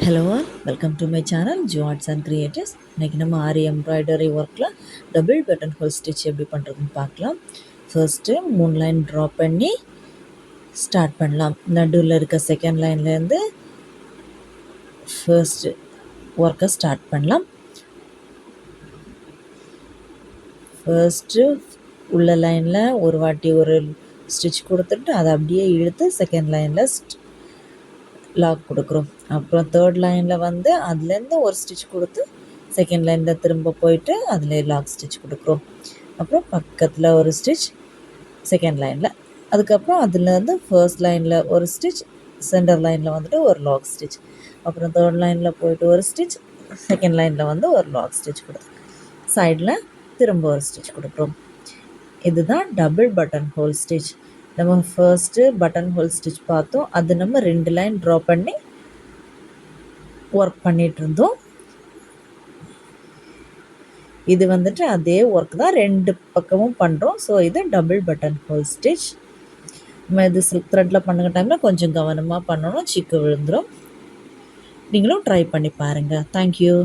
Hello all welcome to my channel jots and creators. இன்றைக்கி நம்ம aari embroidery ஒர்க்கில் double button hole stitch எப்படி பண்ணுறதுன்னு பார்க்கலாம். ஃபர்ஸ்ட்டு 3 லைன் ட்ரா பண்ணி ஸ்டார்ட் பண்ணலாம். நடுவில் இருக்க செகண்ட் லைன்லேருந்து ஃபர்ஸ்ட்டு ஒர்க்கை ஸ்டார்ட் பண்ணலாம். ஃபர்ஸ்ட்டு உள்ள லைனில் ஒரு வாட்டி ஒரு ஸ்டிச் கொடுத்துட்டு அதை அப்படியே இழுத்து செகண்ட் லைனில் லாக் கொடுக்குறோம். அப்புறம் தேர்ட் லைனில் வந்து அதுலேருந்து ஒரு ஸ்டிச் கொடுத்து செகண்ட் லைனில் திரும்ப போயிட்டு அதில் லாக் ஸ்டிச் கொடுக்குறோம். அப்புறம் பக்கத்தில் ஒரு ஸ்டிச் செகண்ட் லைனில், அதுக்கப்புறம் அதுலேருந்து ஃபர்ஸ்ட் லைனில் ஒரு ஸ்டிச், சென்டர் லைனில் வந்துட்டு ஒரு லாக் ஸ்டிச், அப்புறம் தேர்ட் லைனில் போயிட்டு ஒரு ஸ்டிச், செகண்ட் லைனில் வந்து ஒரு லாக் ஸ்டிச் கொடுத்து சைடில் திரும்ப ஒரு ஸ்டிச் கொடுக்குறோம். இதுதான் டபுள் பட்டன் ஹோல் ஸ்டிச். நம்ம ஃபர்ஸ்ட்டு பட்டன் ஹோல் ஸ்டிச் பார்த்தோம். அது நம்ம 2 லைன் ட்ரா பண்ணி ஒர்க் பண்ணிகிட்டு இருந்தோம். இது வந்துட்டு அதே ஒர்க் தான் 2 பக்கமும் பண்ணுறோம். ஸோ இது டபுள் பட்டன் ஹோல் ஸ்டிச். நம்ம இது சில்க் த்ரெட்டில் பண்ணுற டைமில் கொஞ்சம் கவனமாக பண்ணணும், சீக்கு விழுந்துடும். நீங்களும் ட்ரை பண்ணி பாருங்கள். தேங்க்யூ.